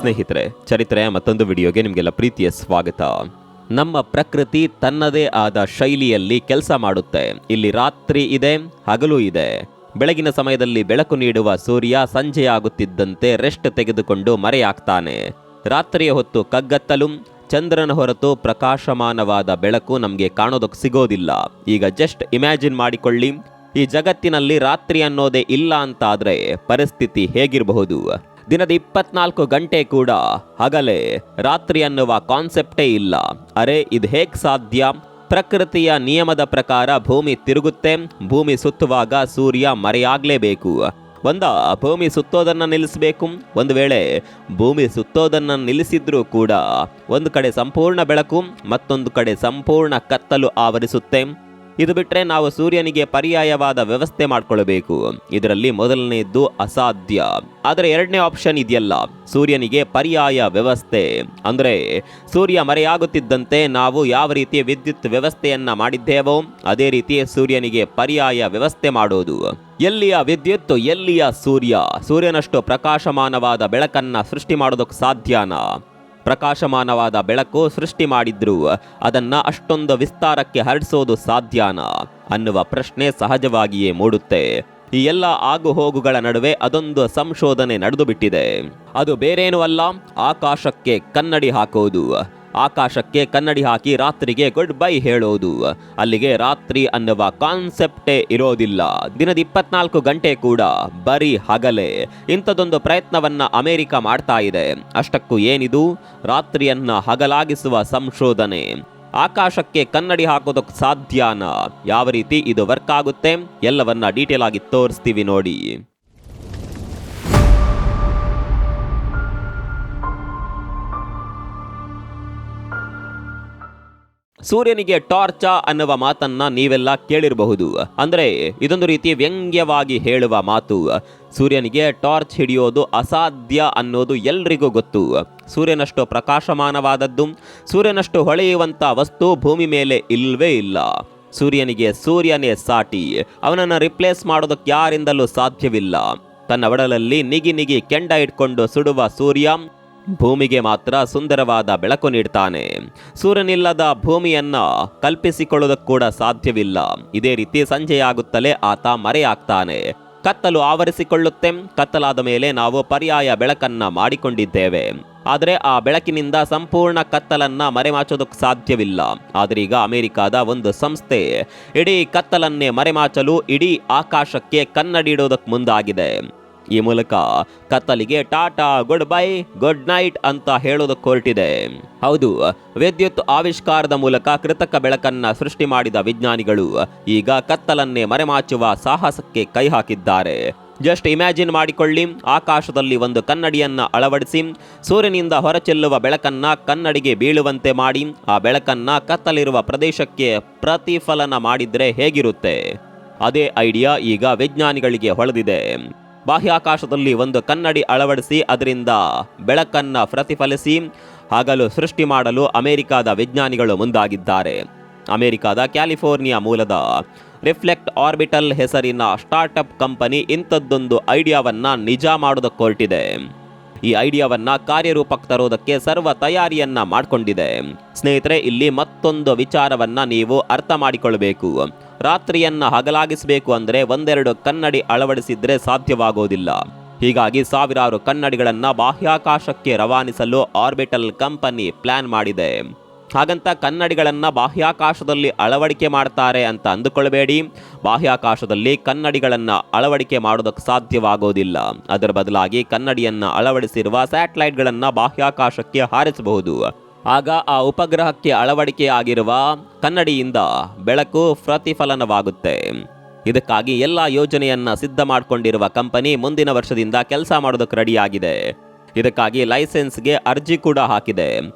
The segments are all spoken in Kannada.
ಸ್ನೇಹಿತರೆ, ಚರಿತ್ರೆಯ ಮತ್ತೊಂದು ವಿಡಿಯೋಗೆ ನಿಮಗೆಲ್ಲ ಪ್ರೀತಿಯ ಸ್ವಾಗತ. ನಮ್ಮ ಪ್ರಕೃತಿ ತನ್ನದೇ ಆದ ಶೈಲಿಯಲ್ಲಿ ಕೆಲಸ ಮಾಡುತ್ತೆ. ಇಲ್ಲಿ ರಾತ್ರಿ ಇದೆ, ಹಗಲು ಇದೆ. ಬೆಳಗಿನ ಸಮಯದಲ್ಲಿ ಬೆಳಕು ನೀಡುವ ಸೂರ್ಯ ಸಂಜೆಯಾಗುತ್ತಿದ್ದಂತೆ ರೆಸ್ಟ್ ತೆಗೆದುಕೊಂಡು ಮರೆಯಾಗ್ತಾನೆ. ರಾತ್ರಿಯ ಹೊತ್ತು ಕಗ್ಗತ್ತಲು, ಚಂದ್ರನ ಹೊರತು ಪ್ರಕಾಶಮಾನವಾದ ಬೆಳಕು ನಮಗೆ ಕಾಣೋದಕ್ಕೆ ಸಿಗೋದಿಲ್ಲ. ಈಗ ಜಸ್ಟ್ ಇಮ್ಯಾಜಿನ್ ಮಾಡಿಕೊಳ್ಳಿ, ಈ ಜಗತ್ತಿನಲ್ಲಿ ರಾತ್ರಿ ಅನ್ನೋದೇ ಇಲ್ಲ ಅಂತಾದ್ರೆ ಪರಿಸ್ಥಿತಿ ಹೇಗಿರಬಹುದು? ದಿನದ 24 ಗಂಟೆ ಕೂಡ ಹಗಲೇ, ರಾತ್ರಿ ಅನ್ನುವ ಕಾನ್ಸೆಪ್ಟೇ ಇಲ್ಲ. ಅರೆ, ಇದು ಹೇಗೆ ಸಾಧ್ಯ? ಪ್ರಕೃತಿಯ ನಿಯಮದ ಪ್ರಕಾರ ಭೂಮಿ ತಿರುಗುತ್ತೆ. ಭೂಮಿ ಸುತ್ತುವಾಗ ಸೂರ್ಯ ಮರೆಯಾಗಲೇಬೇಕು. ಭೂಮಿ ಸುತ್ತೋದನ್ನು ನಿಲ್ಲಿಸಬೇಕು. ಒಂದು ವೇಳೆ ಭೂಮಿ ಸುತ್ತೋದನ್ನು ನಿಲ್ಲಿಸಿದ್ರೂ ಕೂಡ ಒಂದು ಕಡೆ ಸಂಪೂರ್ಣ ಬೆಳಕು, ಮತ್ತೊಂದು ಕಡೆ ಸಂಪೂರ್ಣ ಕತ್ತಲು ಆವರಿಸುತ್ತೆ. ಇದು ಬಿಟ್ಟರೆ ನಾವು ಸೂರ್ಯನಿಗೆ ಪರ್ಯಾಯವಾದ ವ್ಯವಸ್ಥೆ ಮಾಡಿಕೊಳ್ಳಬೇಕು. ಇದರಲ್ಲಿ ಮೊದಲನೆಯದ್ದು ಅಸಾಧ್ಯ. ಆದರೆ ಎರಡನೇ ಆಪ್ಷನ್ ಇದೆಯಲ್ಲ, ಸೂರ್ಯನಿಗೆ ಪರ್ಯಾಯ ವ್ಯವಸ್ಥೆ. ಅಂದರೆ ಸೂರ್ಯ ಮರೆಯಾಗುತ್ತಿದ್ದಂತೆ ನಾವು ಯಾವ ರೀತಿ ವಿದ್ಯುತ್ ವ್ಯವಸ್ಥೆಯನ್ನ ಮಾಡಿದ್ದೇವೋ ಅದೇ ರೀತಿ ಸೂರ್ಯನಿಗೆ ಪರ್ಯಾಯ ವ್ಯವಸ್ಥೆ ಮಾಡೋದು. ಎಲ್ಲಿಯ ವಿದ್ಯುತ್, ಎಲ್ಲಿಯ ಸೂರ್ಯ? ಸೂರ್ಯನಷ್ಟು ಪ್ರಕಾಶಮಾನವಾದ ಬೆಳಕನ್ನ ಸೃಷ್ಟಿ ಮಾಡೋದಕ್ಕೆ ಸಾಧ್ಯನಾ? ಪ್ರಕಾಶಮಾನವಾದ ಬೆಳಕು ಸೃಷ್ಟಿ ಮಾಡಿದ್ರು ಅದನ್ನ ಅಷ್ಟೊಂದು ವಿಸ್ತಾರಕ್ಕೆ ಹರಡಿಸೋದು ಸಾಧ್ಯನಾ ಅನ್ನುವ ಪ್ರಶ್ನೆ ಸಹಜವಾಗಿಯೇ ಮೂಡುತ್ತೆ. ಈ ಎಲ್ಲ ಆಗು ಹೋಗುಗಳ ನಡುವೆ ಅದೊಂದು ಸಂಶೋಧನೆ ನಡೆದು ಬಿಟ್ಟಿದೆ. ಅದು ಬೇರೇನೂ ಅಲ್ಲ, ಆಕಾಶಕ್ಕೆ ಕನ್ನಡಿ ಹಾಕೋದು. ಆಕಾಶಕ್ಕೆ ಕನ್ನಡಿ ಹಾಕಿ ರಾತ್ರಿಗೆ ಗುಡ್ ಬೈ ಹೇಳೋದು. ಅಲ್ಲಿಗೆ ರಾತ್ರಿ ಅನ್ನುವ ಕಾನ್ಸೆಪ್ಟೇ ಇರೋದಿಲ್ಲ. ದಿನದ 24 ಗಂಟೆ ಕೂಡ ಬರೀ ಹಗಲೇ. ಇಂಥದೊಂದು ಪ್ರಯತ್ನವನ್ನ ಅಮೆರಿಕ ಮಾಡ್ತಾ ಇದೆ. ಅಷ್ಟಕ್ಕೂ ಏನಿದು? ರಾತ್ರಿಯನ್ನ ಹಗಲಾಗಿಸುವ ಸಂಶೋಧನೆ. ಆಕಾಶಕ್ಕೆ ಕನ್ನಡಿ ಹಾಕೋದಕ್ಕೆ ಸಾಧ್ಯನಾ? ಯಾವ ರೀತಿ ಇದು ವರ್ಕ್ ಆಗುತ್ತೆ ಎಲ್ಲವನ್ನ ಡೀಟೇಲ್ ಆಗಿ ತೋರಿಸ್ತೀವಿ ನೋಡಿ. ಸೂರ್ಯನಿಗೆ ಟಾರ್ಚ ಅನ್ನುವ ಮಾತನ್ನ ನೀವೆಲ್ಲ ಕೇಳಿರಬಹುದು. ಅಂದ್ರೆ ಇದೊಂದು ರೀತಿ ವ್ಯಂಗ್ಯವಾಗಿ ಹೇಳುವ ಮಾತು. ಸೂರ್ಯನಿಗೆ ಟಾರ್ಚ್ ಹಿಡಿಯೋದು ಅಸಾಧ್ಯ ಅನ್ನೋದು ಎಲ್ರಿಗೂ ಗೊತ್ತು. ಸೂರ್ಯನಷ್ಟು ಪ್ರಕಾಶಮಾನವಾದದ್ದು, ಸೂರ್ಯನಷ್ಟು ಹೊಳೆಯುವಂತ ವಸ್ತು ಭೂಮಿ ಮೇಲೆ ಇಲ್ವೇ ಇಲ್ಲ. ಸೂರ್ಯನಿಗೆ ಸೂರ್ಯನೇ ಸಾಟಿ. ಅವನನ್ನು ರಿಪ್ಲೇಸ್ ಮಾಡೋದಕ್ಕೆ ಯಾರಿಂದಲೂ ಸಾಧ್ಯವಿಲ್ಲ. ತನ್ನ ಒಡಲಲ್ಲಿ ನಿಗಿ ಕೆಂಡ ಇಟ್ಕೊಂಡು ಸುಡುವ ಸೂರ್ಯ ಭೂಮಿಗೆ ಮಾತ್ರ ಸುಂದರವಾದ ಬೆಳಕು ನೀಡ್ತಾನೆ. ಸೂರ್ಯನಿಲ್ಲದ ಭೂಮಿಯನ್ನ ಕಲ್ಪಿಸಿಕೊಳ್ಳೋದಕ್ಕೆ ಕೂಡ ಸಾಧ್ಯವಿಲ್ಲ. ಇದೇ ರೀತಿ ಸಂಜೆಯಾಗುತ್ತಲೇ ಆತ ಮರೆಯಾಗ್ತಾನೆ. ಕತ್ತಲು ಆವರಿಸಿಕೊಳ್ಳುತ್ತೆ. ಕತ್ತಲಾದ ಮೇಲೆ ನಾವು ಪರ್ಯಾಯ ಬೆಳಕನ್ನ ಮಾಡಿಕೊಂಡಿದ್ದೇವೆ. ಆದರೆ ಆ ಬೆಳಕಿನಿಂದ ಸಂಪೂರ್ಣ ಕತ್ತಲನ್ನ ಮರೆಮಾಚೋದಕ್ಕೆ ಸಾಧ್ಯವಿಲ್ಲ. ಆದರೆ ಈಗ ಅಮೆರಿಕದ ಒಂದು ಸಂಸ್ಥೆ ಇಡೀ ಕತ್ತಲನ್ನೇ ಮರೆಮಾಚಲು ಇಡೀ ಆಕಾಶಕ್ಕೆ ಕನ್ನಡಿ ಇಡೋದಕ್ಕೆ ಮುಂದಾಗಿದೆ. ಈ ಮೂಲಕ ಕತ್ತಲಿಗೆ tata, goodbye, good night ಅಂತ ಹೇಳೋದಕ್ಕೆ ಹೊರಟಿದೆ. ಹೌದು, ವಿದ್ಯುತ್ ಆವಿಷ್ಕಾರದ ಮೂಲಕ ಕೃತಕ ಬೆಳಕನ್ನ ಸೃಷ್ಟಿ ಮಾಡಿದ ವಿಜ್ಞಾನಿಗಳು ಈಗ ಕತ್ತಲನ್ನೇ ಮರೆಮಾಚುವ ಸಾಹಸಕ್ಕೆ ಕೈ ಹಾಕಿದ್ದಾರೆ. ಜಸ್ಟ್ ಇಮ್ಯಾಜಿನ್ ಮಾಡಿಕೊಳ್ಳಿ, ಆಕಾಶದಲ್ಲಿ ಒಂದು ಕನ್ನಡಿಯನ್ನ ಅಳವಡಿಸಿ ಸೂರ್ಯನಿಂದ ಹೊರಚೆಲ್ಲುವ ಬೆಳಕನ್ನ ಕನ್ನಡಿಗೆ ಬೀಳುವಂತೆ ಮಾಡಿ ಆ ಬೆಳಕನ್ನ ಕತ್ತಲಿರುವ ಪ್ರದೇಶಕ್ಕೆ ಪ್ರತಿಫಲನ ಮಾಡಿದ್ರೆ ಹೇಗಿರುತ್ತೆ? ಅದೇ ಐಡಿಯಾ ಈಗ ವಿಜ್ಞಾನಿಗಳಿಗೆ ಹೊಳೆದಿದೆ. ಬಾಹ್ಯಾಕಾಶದಲ್ಲಿ ಒಂದು ಕನ್ನಡಿ ಅಳವಡಿಸಿ ಅದರಿಂದ ಬೆಳಕನ್ನ ಪ್ರತಿಫಲಿಸಿ ಹಗಲು ಸೃಷ್ಟಿ ಮಾಡಲು ಅಮೆರಿಕದ ವಿಜ್ಞಾನಿಗಳು ಮುಂದಾಗಿದ್ದಾರೆ. ಅಮೆರಿಕದ ಕ್ಯಾಲಿಫೋರ್ನಿಯಾ ಮೂಲದ ರಿಫ್ಲೆಕ್ಟ್ ಆರ್ಬಿಟಲ್ ಹೆಸರಿನ ಸ್ಟಾರ್ಟ್ಅಪ್ ಕಂಪನಿ ಇಂಥದ್ದೊಂದು ಐಡಿಯಾವನ್ನ ನಿಜ ಮಾಡೋದಕ್ಕೆ ಹೊರಟಿದೆ. ಈ ಐಡಿಯಾವನ್ನ ಕಾರ್ಯರೂಪಕ್ಕೆ ತರೋದಕ್ಕೆ ಸರ್ವ ತಯಾರಿಯನ್ನ ಮಾಡಿಕೊಂಡಿದೆ. ಸ್ನೇಹಿತರೆ, ಇಲ್ಲಿ ಮತ್ತೊಂದು ವಿಚಾರವನ್ನ ನೀವು ಅರ್ಥ ಮಾಡಿಕೊಳ್ಳಬೇಕು. ರಾತ್ರಿಯನ್ನ ಹಗಲಾಗಿಸಬೇಕು ಅಂದ್ರೆ ಒಂದೆರಡು ಕನ್ನಡಿ ಅಳವಡಿಸಿದ್ರೆ ಸಾಧ್ಯವಾಗೋದಿಲ್ಲ. ಹೀಗಾಗಿ ಸಾವಿರಾರು ಕನ್ನಡಿಗಳನ್ನ ಬಾಹ್ಯಾಕಾಶಕ್ಕೆ ರವಾನಿಸಲು ಆರ್ಬಿಟಲ್ ಕಂಪನಿ ಪ್ಲಾನ್ ಮಾಡಿದೆ. ಹಾಗಂತ ಕನ್ನಡಿಗಳನ್ನ ಬಾಹ್ಯಾಕಾಶದಲ್ಲಿ ಅಳವಡಿಕೆ ಮಾಡ್ತಾರೆ ಅಂತ ಅಂದುಕೊಳ್ಳಬೇಡಿ. ಬಾಹ್ಯಾಕಾಶದಲ್ಲಿ ಕನ್ನಡಿಗಳನ್ನ ಅಳವಡಿಕೆ ಮಾಡೋದಕ್ಕೆ ಸಾಧ್ಯವಾಗೋದಿಲ್ಲ. ಅದರ ಬದಲಾಗಿ ಕನ್ನಡಿಯನ್ನ ಅಳವಡಿಸಿರುವ ಸ್ಯಾಟಲೈಟ್ಗಳನ್ನ ಬಾಹ್ಯಾಕಾಶಕ್ಕೆ ಹಾರಿಸಬಹುದು. ಆಗ ಆ ಉಪಗ್ರಹಕ್ಕೆ ಅಳವಡಿಕೆ ಆಗಿರುವ ಕನ್ನಡಿಯಿಂದ ಬೆಳಕು ಪ್ರತಿಫಲನವಾಗುತ್ತೆ. ಇದಕ್ಕಾಗಿ ಎಲ್ಲ ಯೋಜನೆಯನ್ನ ಸಿದ್ಧ ಮಾಡಿಕೊಂಡಿರುವ ಕಂಪನಿ ಮುಂದಿನ ವರ್ಷದಿಂದ ಕೆಲಸ ಮಾಡೋದಕ್ಕೆ ರೆಡಿಯಾಗಿದೆ. ಇದಕ್ಕಾಗಿ ಲೈಸೆನ್ಸ್ಗೆ ಅರ್ಜಿ ಕೂಡ ಹಾಕಿದೆ.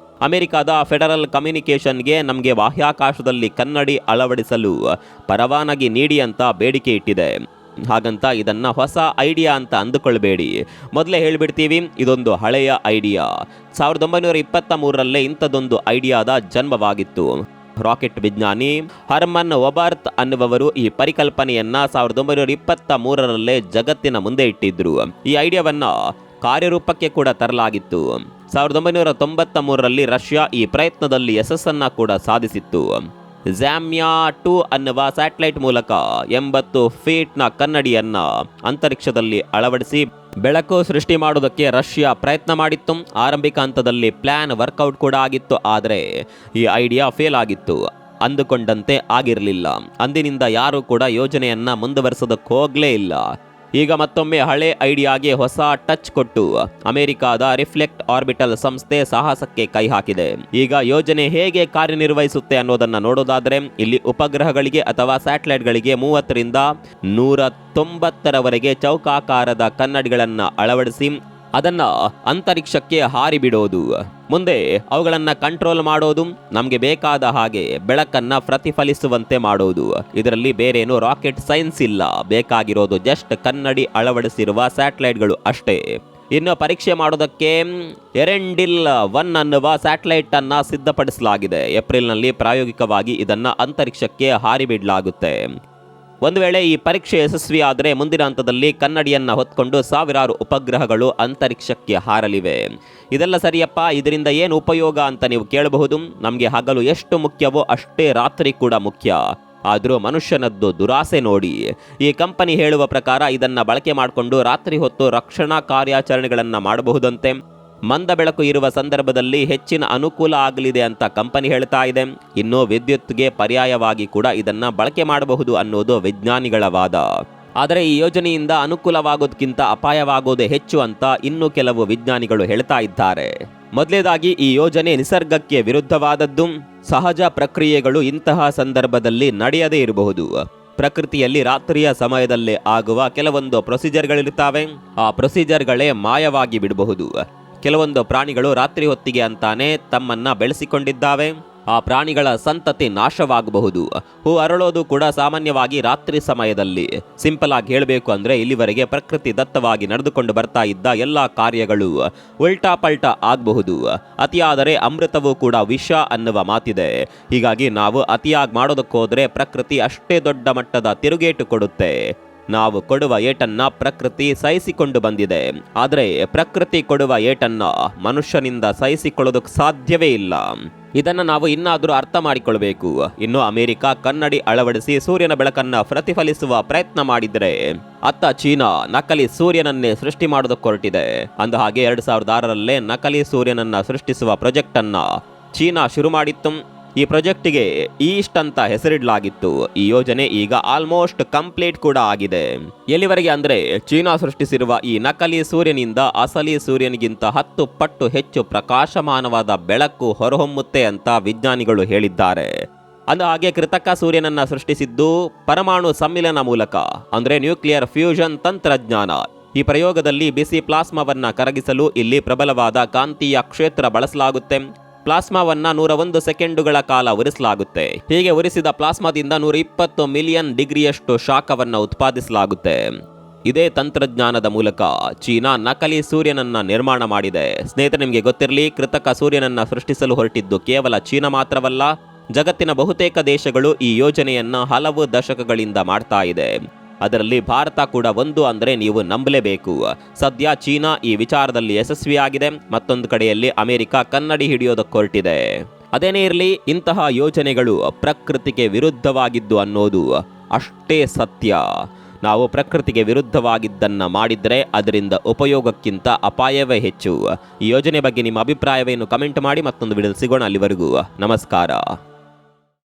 ಅಮೆರಿಕದ ಫೆಡರಲ್ ಕಮ್ಯುನಿಕೇಷನ್ಗೆ ನಮಗೆ ಬಾಹ್ಯಾಕಾಶದಲ್ಲಿ ಕನ್ನಡಿ ಅಳವಡಿಸಲು ಪರವಾನಗಿ ನೀಡಿ ಅಂತ ಬೇಡಿಕೆ ಇಟ್ಟಿದೆ. ಹಾಗಂತ ಇದನ್ನ ಹೊಸ ಐಡಿಯಾ ಅಂತ ಅಂದುಕೊಳ್ಬೇಡಿ. ಮೊದಲೇ ಹೇಳಿಬಿಡ್ತೀವಿ, ಇದೊಂದು ಹಳೆಯ ಐಡಿಯಾ. 1923ರಲ್ಲೇ ಇಂಥದ್ದೊಂದು ಐಡಿಯಾದ ಜನ್ಮವಾಗಿತ್ತು. ರಾಕೆಟ್ ವಿಜ್ಞಾನಿ ಹರ್ಮನ್ ಒಬರ್ತ್ ಅನ್ನುವವರು ಈ ಪರಿಕಲ್ಪನೆಯನ್ನ 1923ರಲ್ಲೇ ಜಗತ್ತಿನ ಮುಂದೆ ಇಟ್ಟಿದ್ರು. ಈ ಐಡಿಯಾವನ್ನ ಕಾರ್ಯರೂಪಕ್ಕೆ ಕೂಡ ತರಲಾಗಿತ್ತು. 1993ರಲ್ಲಿ ರಷ್ಯಾ ಈ ಪ್ರಯತ್ನದಲ್ಲಿ ಯಶಸ್ಸನ್ನ ಕೂಡ ಸಾಧಿಸಿತ್ತು. ಝ್ಯಾಮ್ಯಾ 2 ಅನ್ನುವ ಸ್ಯಾಟಲೈಟ್ ಮೂಲಕ 80 ಫೀಟ್ನ ಕನ್ನಡಿಯನ್ನ ಅಂತರಿಕ್ಷದಲ್ಲಿ ಅಳವಡಿಸಿ ಬೆಳಕು ಸೃಷ್ಟಿ ಮಾಡುವುದಕ್ಕೆ ರಷ್ಯಾ ಪ್ರಯತ್ನ ಮಾಡಿತ್ತು. ಆರಂಭಿಕ ಹಂತದಲ್ಲಿ ಪ್ಲಾನ್ ವರ್ಕೌಟ್ ಕೂಡ ಆಗಿತ್ತು, ಆದರೆ ಈ ಐಡಿಯಾ ಫೇಲ್ ಆಗಿತ್ತು. ಅಂದುಕೊಂಡಂತೆ ಆಗಿರಲಿಲ್ಲ. ಅಂದಿನಿಂದ ಯಾರೂ ಕೂಡ ಯೋಜನೆಯನ್ನ ಮುಂದುವರಿಸೋದಕ್ಕೆ ಹೋಗಲೇ ಇಲ್ಲ. ಈಗ ಮತ್ತೊಮ್ಮೆ ಹಳೆ ಐಡಿಯಾಗೆ ಹೊಸ ಟಚ್ ಕೊಟ್ಟು ಅಮೆರಿಕಾದ ರಿಫ್ಲೆಕ್ಟ್ ಆರ್ಬಿಟಲ್ ಸಂಸ್ಥೆ ಸಾಹಸಕ್ಕೆ ಕೈ ಹಾಕಿದೆ. ಈಗ ಯೋಜನೆ ಹೇಗೆ ಕಾರ್ಯನಿರ್ವಹಿಸುತ್ತೆ ಅನ್ನೋದನ್ನ ನೋಡೋದಾದ್ರೆ, ಇಲ್ಲಿ ಉಪಗ್ರಹಗಳಿಗೆ ಅಥವಾ ಸ್ಯಾಟಲೈಟ್ಗಳಿಗೆ 30ರಿಂದ 190ರವರೆಗೆ ಚೌಕಾಕಾರದ ಕನ್ನಡಿಗಳನ್ನ ಅಳವಡಿಸಿ ಅದನ್ನ ಅಂತರಿಕ್ಷಕ್ಕೆ ಹಾರಿ ಬಿಡೋದು. ಮುಂದೆ ಅವುಗಳನ್ನ ಕಂಟ್ರೋಲ್ ಮಾಡೋದು, ನಮಗೆ ಬೇಕಾದ ಹಾಗೆ ಬೆಳಕನ್ನ ಪ್ರತಿಫಲಿಸುವಂತೆ ಮಾಡೋದು. ಇದರಲ್ಲಿ ಬೇರೇನು ರಾಕೆಟ್ ಸೈನ್ಸ್ ಇಲ್ಲ. ಬೇಕಾಗಿರೋದು ಜಸ್ಟ್ ಕನ್ನಡಿ ಅಳವಡಿಸಿರುವ ಸ್ಯಾಟಲೈಟ್ಗಳು ಅಷ್ಟೇ. ಇನ್ನು ಪರೀಕ್ಷೆ ಮಾಡೋದಕ್ಕೆ ಎರೆಂಡಿಲ್ 1 ಅನ್ನುವ ಸ್ಯಾಟಲೈಟ್ ಅನ್ನ ಸಿದ್ಧಪಡಿಸಲಾಗಿದೆ. ಏಪ್ರಿಲ್ನಲ್ಲಿ ಪ್ರಾಯೋಗಿಕವಾಗಿ ಇದನ್ನ ಅಂತರಿಕ್ಷಕ್ಕೆ ಹಾರಿ ಬಿಡಲಾಗುತ್ತೆ. ಒಂದು ವೇಳೆ ಈ ಪರೀಕ್ಷೆ ಯಶಸ್ವಿ ಆದರೆ ಮುಂದಿನ ಹಂತದಲ್ಲಿ ಕನ್ನಡಿಯನ್ನ ಹೊತ್ಕೊಂಡು ಸಾವಿರಾರು ಉಪಗ್ರಹಗಳು ಅಂತರಿಕ್ಷಕ್ಕೆ ಹಾರಲಿವೆ. ಇದೆಲ್ಲ ಸರಿಯಪ್ಪ, ಇದರಿಂದ ಏನು ಉಪಯೋಗ ಅಂತ ನೀವು ಕೇಳಬಹುದು. ನಮಗೆ ಹಗಲು ಎಷ್ಟು ಮುಖ್ಯವೋ ಅಷ್ಟೇ ರಾತ್ರಿ ಕೂಡ ಮುಖ್ಯ. ಆದರೂ ಮನುಷ್ಯನದ್ದು ದುರಾಸೆ ನೋಡಿ. ಈ ಕಂಪನಿ ಹೇಳುವ ಪ್ರಕಾರ ಇದನ್ನ ಬಳಕೆ ಮಾಡಿಕೊಂಡು ರಾತ್ರಿ ಹೊತ್ತು ರಕ್ಷಣಾ ಕಾರ್ಯಾಚರಣೆಗಳನ್ನು ಮಾಡಬಹುದಂತೆ. ಮಂದ ಬೆಳಕು ಇರುವ ಸಂದರ್ಭದಲ್ಲಿ ಹೆಚ್ಚಿನ ಅನುಕೂಲ ಆಗಲಿದೆ ಅಂತ ಕಂಪನಿ ಹೇಳ್ತಾ ಇದೆ. ಇನ್ನು ವಿದ್ಯುತ್ಗೆ ಪರ್ಯಾಯವಾಗಿ ಕೂಡ ಇದನ್ನ ಬಳಕೆ ಮಾಡಬಹುದು ಅನ್ನೋದು ವಿಜ್ಞಾನಿಗಳ ವಾದ. ಆದರೆ ಈ ಯೋಜನೆಯಿಂದ ಅನುಕೂಲವಾಗೋದಕ್ಕಿಂತ ಅಪಾಯವಾಗೋದೇ ಹೆಚ್ಚು ಅಂತ ಇನ್ನು ಕೆಲವು ವಿಜ್ಞಾನಿಗಳು ಹೇಳ್ತಾ ಇದ್ದಾರೆ. ಮೊದಲೇದಾಗಿ ಈ ಯೋಜನೆ ನಿಸರ್ಗಕ್ಕೆ ವಿರುದ್ಧವಾದದ್ದು. ಸಹಜ ಪ್ರಕ್ರಿಯೆಗಳು ಇಂತಹ ಸಂದರ್ಭದಲ್ಲಿ ನಡೆಯದೇ ಇರಬಹುದು. ಪ್ರಕೃತಿಯಲ್ಲಿ ರಾತ್ರಿಯ ಸಮಯದಲ್ಲೇ ಆಗುವ ಕೆಲವೊಂದು ಪ್ರೊಸೀಜರ್ಗಳಿರ್ತಾವೆ. ಆ ಪ್ರೊಸೀಜರ್ಗಳೇ ಮಾಯವಾಗಿ ಬಿಡಬಹುದು. ಕೆಲವೊಂದು ಪ್ರಾಣಿಗಳು ರಾತ್ರಿ ಹೊತ್ತಿಗೆ ಅಂತಾನೆ ತಮ್ಮನ್ನ ಬೆಳೆಸಿಕೊಂಡಿದ್ದಾವೆ. ಆ ಪ್ರಾಣಿಗಳ ಸಂತತಿ ನಾಶವಾಗಬಹುದು. ಹೂ ಅರಳೋದು ಕೂಡ ಸಾಮಾನ್ಯವಾಗಿ ರಾತ್ರಿ ಸಮಯದಲ್ಲಿ. ಸಿಂಪಲ್ ಆಗಿ ಹೇಳಬೇಕು ಅಂದ್ರೆ, ಇಲ್ಲಿವರೆಗೆ ಪ್ರಕೃತಿ ದತ್ತವಾಗಿ ನಡೆದುಕೊಂಡು ಬರ್ತಾ ಇದ್ದ ಎಲ್ಲಾ ಕಾರ್ಯಗಳು ಉಲ್ಟಾ ಪಲ್ಟಾ ಆಗಬಹುದು. ಅತಿಯಾದರೆ ಅಮೃತವೂ ಕೂಡ ವಿಷ ಅನ್ನುವ ಮಾತಿದೆ. ಹೀಗಾಗಿ ನಾವು ಅತಿಯಾಗಿ ಮಾಡೋದಕ್ಕೋದ್ರೆ ಪ್ರಕೃತಿ ಅಷ್ಟೇ ದೊಡ್ಡ ಮಟ್ಟದ ತಿರುಗೇಟು ಕೊಡುತ್ತೆ. ನಾವು ಕೊಡುವ ಏಟನ್ನ ಪ್ರಕೃತಿ ಸಹಿಸಿಕೊಂಡು ಬಂದಿದೆ. ಆದರೆ ಪ್ರಕೃತಿ ಕೊಡುವ ಏಟನ್ನ ಮನುಷ್ಯನಿಂದ ಸಹಿಸಿಕೊಳ್ಳೋದಕ್ಕೆ ಸಾಧ್ಯವೇ ಇಲ್ಲ. ಇದನ್ನು ನಾವು ಇನ್ನಾದರೂ ಅರ್ಥ ಮಾಡಿಕೊಳ್ಬೇಕು. ಇನ್ನು ಅಮೆರಿಕ ಕನ್ನಡಿ ಅಳವಡಿಸಿ ಸೂರ್ಯನ ಬೆಳಕನ್ನ ಪ್ರತಿಫಲಿಸುವ ಪ್ರಯತ್ನ ಮಾಡಿದರೆ, ಅತ್ತ ಚೀನಾ ನಕಲಿ ಸೂರ್ಯನನ್ನೇ ಸೃಷ್ಟಿ ಮಾಡೋದಕ್ಕೆ ಹೊರಟಿದೆ. ಅಂದಹಾಗೆ 2006ರಲ್ಲೇ ನಕಲಿ ಸೂರ್ಯನನ್ನ ಸೃಷ್ಟಿಸುವ ಪ್ರಾಜೆಕ್ಟ್ ಅನ್ನ ಚೀನಾ ಶುರು ಮಾಡಿತ್ತು. ಈ ಪ್ರಾಜೆಕ್ಟಿಗೆ ಈಸ್ಟ್ ಅಂತ ಹೆಸರಿಡಲಾಗಿತ್ತು. ಈ ಯೋಜನೆ ಈಗ ಆಲ್ಮೋಸ್ಟ್ ಕಂಪ್ಲೀಟ್ ಕೂಡ ಆಗಿದೆ. ಎಲ್ಲಿವರೆಗೆ ಅಂದ್ರೆ, ಚೀನಾ ಸೃಷ್ಟಿಸಿರುವ ಈ ನಕಲಿ ಸೂರ್ಯನಿಂದ ಅಸಲಿ ಸೂರ್ಯನಿಗಿಂತ 10 ಪಟ್ಟು ಹೆಚ್ಚು ಪ್ರಕಾಶಮಾನವಾದ ಬೆಳಕು ಹೊರಹೊಮ್ಮುತ್ತೆ ಅಂತ ವಿಜ್ಞಾನಿಗಳು ಹೇಳಿದ್ದಾರೆ. ಅಂದಹಾಗೆ ಕೃತಕ ಸೂರ್ಯನನ್ನ ಸೃಷ್ಟಿಸಿದ್ದು ಪರಮಾಣು ಸಮ್ಮಿಲನ ಮೂಲಕ, ಅಂದ್ರೆ ನ್ಯೂಕ್ಲಿಯರ್ ಫ್ಯೂಷನ್ ತಂತ್ರಜ್ಞಾನ. ಈ ಪ್ರಯೋಗದಲ್ಲಿ ಬಿಸಿ ಪ್ಲಾಸ್ಮಾವನ್ನ ಕರಗಿಸಲು ಇಲ್ಲಿ ಪ್ರಬಲವಾದ ಕಾಂತೀಯ ಕ್ಷೇತ್ರ ಬಳಸಲಾಗುತ್ತೆ. ಪ್ಲಾಸ್ಮಾವನ್ನ 101 ಸೆಕೆಂಡುಗಳ ಕಾಲ ಉರಿಸಲಾಗುತ್ತೆ. ಹೀಗೆ ಉರಿಸಿದ ಪ್ಲಾಸ್ಮಾದಿಂದ 120 ಮಿಲಿಯನ್ ಡಿಗ್ರಿಯಷ್ಟು ಶಾಖವನ್ನ ಉತ್ಪಾದಿಸಲಾಗುತ್ತೆ. ಇದೇ ತಂತ್ರಜ್ಞಾನದ ಮೂಲಕ ಚೀನಾ ನಕಲಿ ಸೂರ್ಯನನ್ನ ನಿರ್ಮಾಣ ಮಾಡಿದೆ. ಸ್ನೇಹಿತರೆ, ನಿಮಗೆ ಗೊತ್ತಿರಲಿ, ಕೃತಕ ಸೂರ್ಯನನ್ನ ಸೃಷ್ಟಿಸಲು ಹೊರಟಿದ್ದು ಕೇವಲ ಚೀನಾ ಮಾತ್ರವಲ್ಲ. ಜಗತ್ತಿನ ಬಹುತೇಕ ದೇಶಗಳು ಈ ಯೋಜನೆಯನ್ನ ಹಲವು ದಶಕಗಳಿಂದ ಮಾಡ್ತಾ ಇದೆ. ಅದರಲ್ಲಿ ಭಾರತ ಕೂಡ ಒಂದು ಅಂದ್ರೆ ನೀವು ನಂಬಲೇಬೇಕು. ಸದ್ಯ ಚೀನಾ ಈ ವಿಚಾರದಲ್ಲಿ ಯಶಸ್ವಿಯಾಗಿದೆ. ಮತ್ತೊಂದು ಕಡೆಯಲ್ಲಿ ಅಮೆರಿಕ ಕನ್ನಡಿ ಹಿಡಿಯೋದಕ್ಕೆ ಹೊರಟಿದೆ. ಅದೇನೇ ಇರಲಿ, ಇಂತಹ ಯೋಜನೆಗಳು ಪ್ರಕೃತಿಗೆ ವಿರುದ್ಧವಾಗಿದ್ದು ಅನ್ನೋದು ಅಷ್ಟೇ ಸತ್ಯ. ನಾವು ಪ್ರಕೃತಿಗೆ ವಿರುದ್ಧವಾಗಿದ್ದನ್ನ ಮಾಡಿದ್ರೆ ಅದರಿಂದ ಉಪಯೋಗಕ್ಕಿಂತ ಅಪಾಯವೇ ಹೆಚ್ಚು. ಈ ಯೋಜನೆ ಬಗ್ಗೆ ನಿಮ್ಮ ಅಭಿಪ್ರಾಯವೇನು ಕಮೆಂಟ್ ಮಾಡಿ. ಮತ್ತೊಂದು ವಿಡಿಯೋದಲ್ಲಿ ಸಿಗೋಣ. ಅಲ್ಲಿವರೆಗೂ ನಮಸ್ಕಾರ.